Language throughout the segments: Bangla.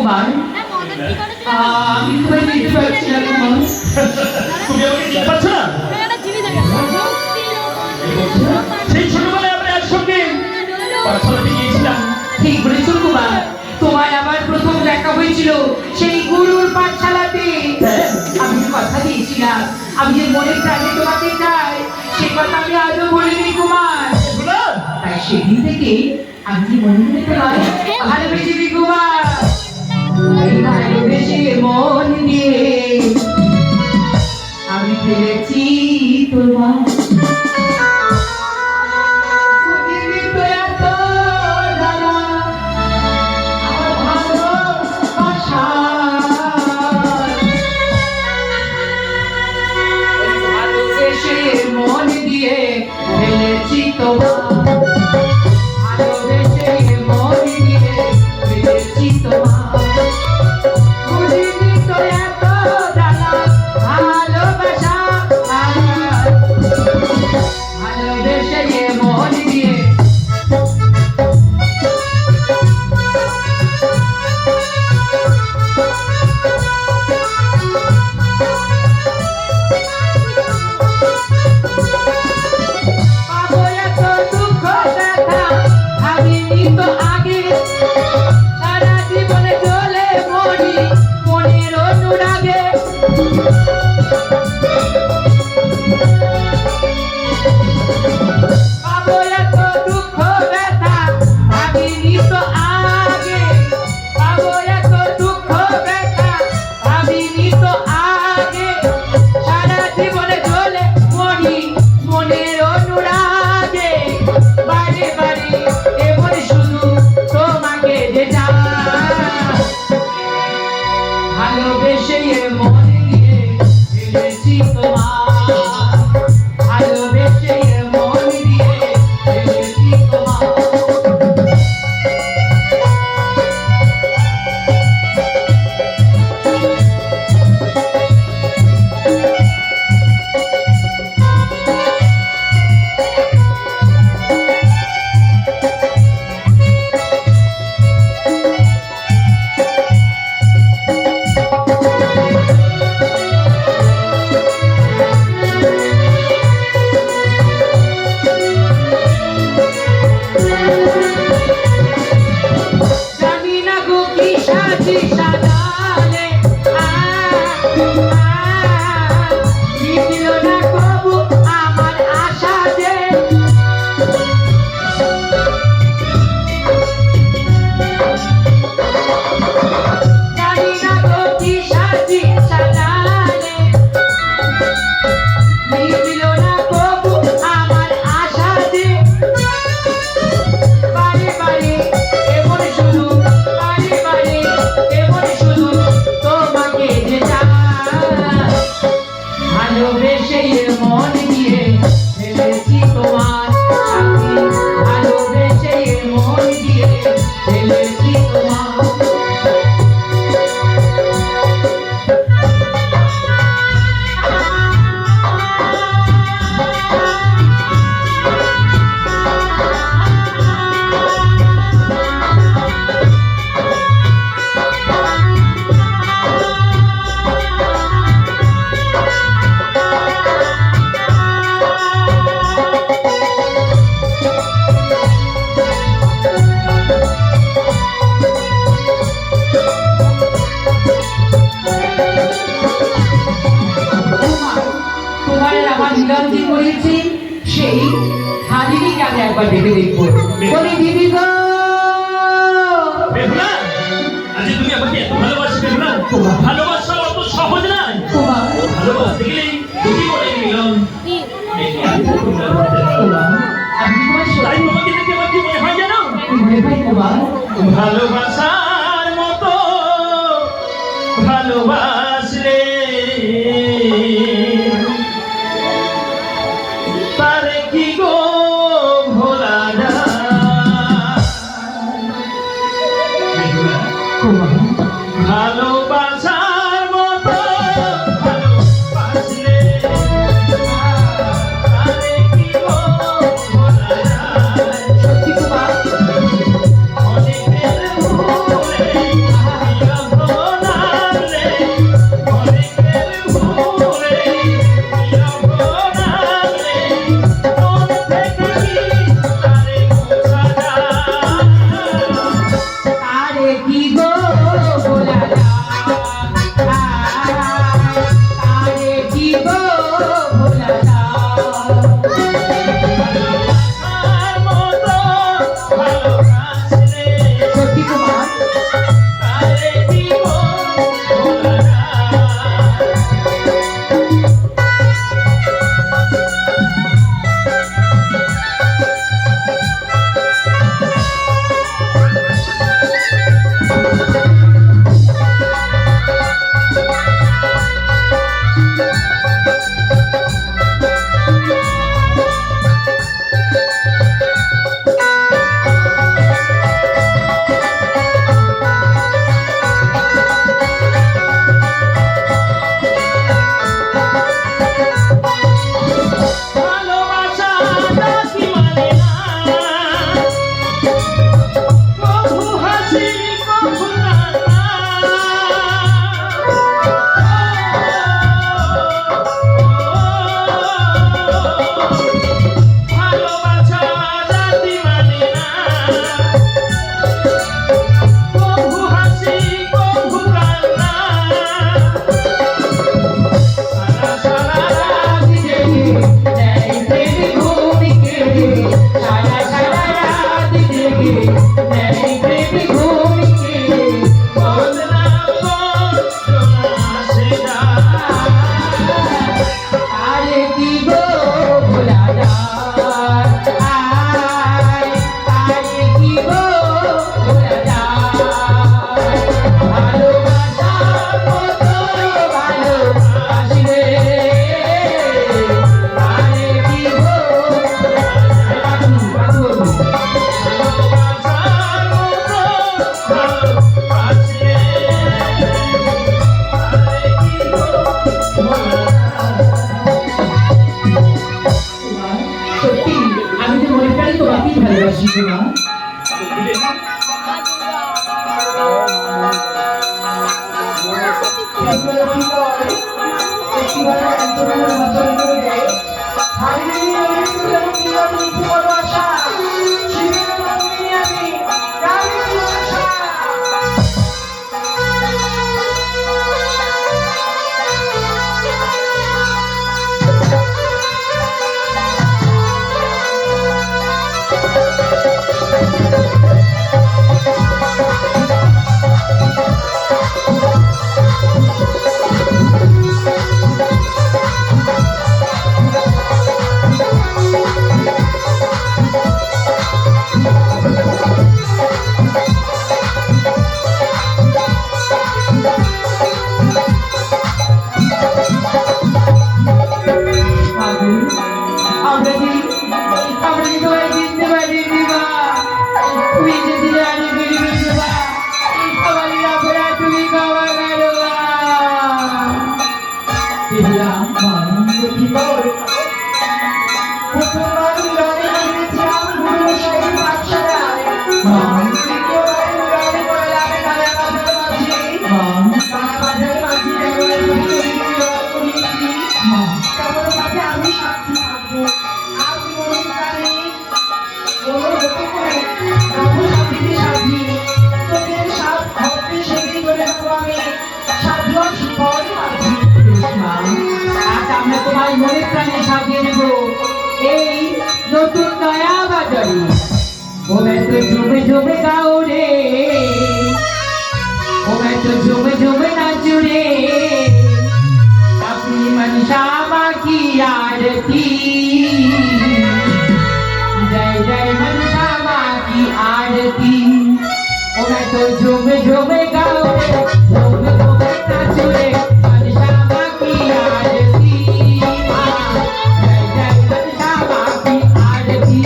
কুমার, আমি তোমায় দিতে পারছি না কুমার। তুমি আমাকে দিতে পারছো না? সেই ছোটবেলায় আমরা একসঙ্গে পাঠশালাতে গিয়েছিলাম। ঠিক বলেছো কুমার, তোমায় আমার প্রথম দেখা হয়েছিল সেই গুরুর পাঠশালাতে। আমি কথা দিয়েছিলাম আমি যে মনে প্রাণে তোমাকে চাই, সে কথা আমি আজও বলিনি কুমার। তাই সেদিন থেকে আমি কি মনে মনে তোমায় ভালোবেসেছি কুমার। এই ভালোবেসে মন দিয়ে আমি ফেলেছি তোমার। মন দিয়ে ফেলেছি তোমার, ভালোবেসে মন দিয়ে ফেলেছি তোমার। বুঝিনি তো এত জানা ভালোবাসা, ভালোবেসে মন দিয়ে। ভালোবেসে মন দিয়ে ফেলেছি তোমার, ভালোবেসে মন দিয়ে ফেলেছি তোমার। সেই হাজিরিকে আমি একবার দেখে দেখবো। বলি দিদি গো, আজ তুমি আমাকে এত ভালোবাসি বেহুলা, ভালোবাসা অত সহজ নয়। ভালোবাসতে গেলেই দুটি করে মিলন। তাই তোমাকে দেখে আমার কি মনে হয় জানো? ভালোবাসার মতো ভালোবাসলে তারে কি গো ভোলা যায়? ভালোবাসার মতো ভালোবাসলে তারে কি গো ভোলা যায়? সত্যি তোমার অনেকের ভুলে ভোলা তারে দিব ভোলা ভালোবাসার মতো ভালোবাসলে সত্যি কুমার তারে দিব ভোলা ভালোবাসা নাকি মানে না কভু হাসি কভু কান্না ভালোবাসা নাকি মানে না কভু হাসি কভু কান্না সারা সারা রাত জেগে নেই প্রেম ঘুমিকে সারা সারা রাত জেগে নেই প্রেম ঘুমিকে বদনাম করছো না সেটা আরে দিব ভোলা আরে দিব ভোলা ভালোবাসার মতো ভালোবাসলে আরে দিব ভালোবাসার মতো ভালোবাসলে আরে কি সত্যি আমি তো মনে প্রাণে তোমাকেই ভালোবাসি তোমার আমরা কি তোমায় চিনতে পারিনি মা তুমি যদি জানি ফিরবে মা তোমার অপরাধ তুমি ক্ষমা করো আমি সাক্ষী থাকবো আর জীবনের প্রাণী কোনো হতে করে ব্রহ্ম সাক্ষী সাক্ষী তোদের সাত ভক্তি সেদিন করে দেবো আমি সাধু সুফল পাচ্ছি আজ আমরা তোমার মনে প্রাণে সাজিয়ে দেব এই নতুন নয়া বাজারে ও তো ঝুমে ঝুমে গাও রে ও তো ঝুমে ঝুমে নাচু রে अपनी मनशामा की आरती जय जय मनशामा की आरती ओ मैं तो झूम झूम गाओ झूम झूम नाचू रे मनशामा की आरती जय जय मनशामा की आरती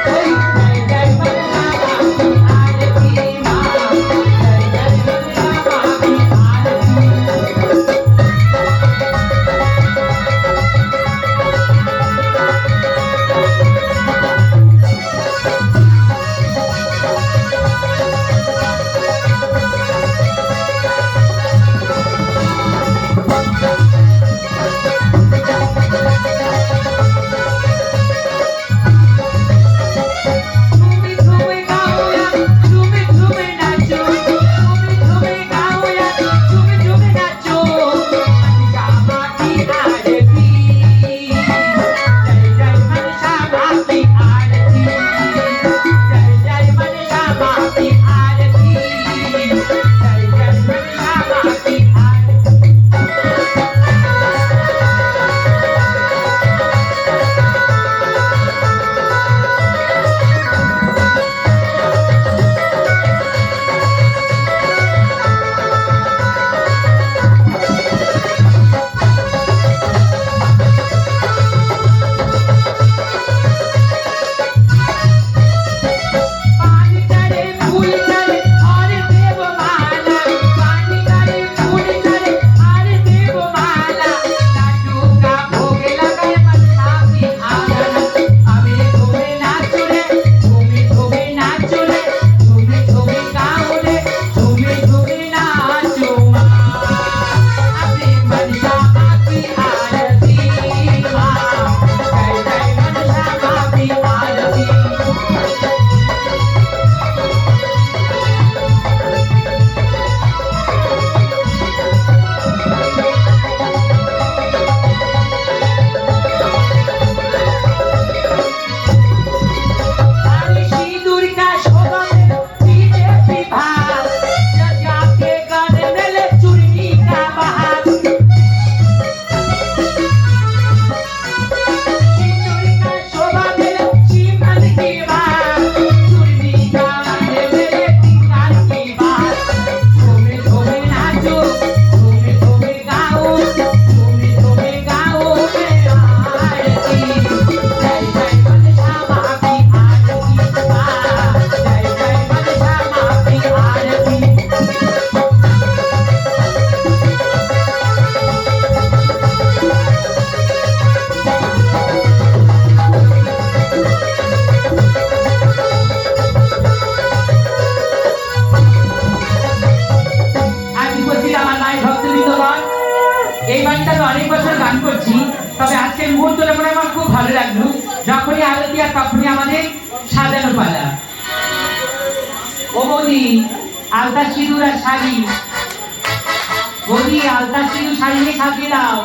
जय जय मनशामा की आरती जय जय मनशामा की आरती বৃন্দগণ, এই গানটা আমি অনেক বছর গান করছি, তবে আজকের মুহূর্তটা মনে আমার খুব ভালো লাগলো। যখনই আরতি আর তখনই আমাদের সাজানো পালা। ও বৌদি, আলতা সিঁদুর আর শাড়ি, বৌদি আলতা সিঁদুর শাড়ি নিয়ে সাজিয়ে দাও।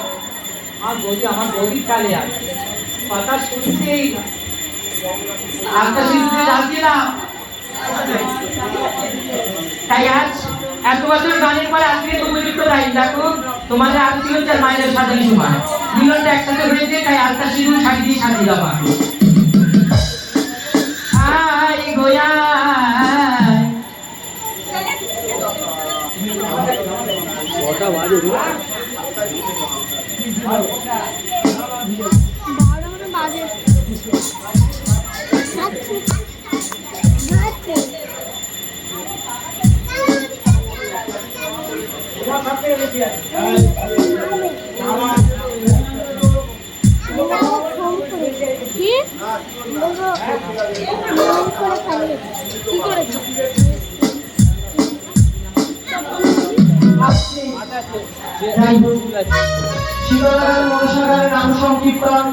আর বৌদি, আমার বৌদির কালে আর কথা শুনতেই না। আলতা সিঁদুর দিয়ে সাজিয়ে দাও। তাই আজ এত বছর গানের পরে আজকে উপযুক্ত টাইম, দেখো তোমাদের আরতি হচ্ছে আর মায়ের সাজানোর সময় মিলনটা একসাথে হয়েছে, তাই আলতা সিঁদুর শাড়ি দিয়ে সাজিয়ে দেওয়া। আয় গোয়া শিবনাথ মহাসাগরের নাম সংকীর্তন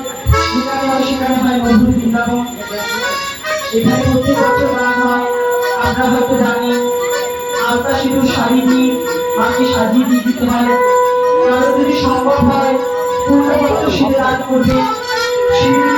সেখানে হয়, সেখানে হয় মধুর বৃন্দাবন। এখানে প্রত্যেক বছর গান হয়। আমরা হয়তো জানি আলতা সিঁদুর শাড়ি দিয়ে মাকে সাজিয়ে দিয়ে দিতে হয়। কারণ যদি সম্ভব হয় পূর্ণবত্র শিবে দান করবে। শিবের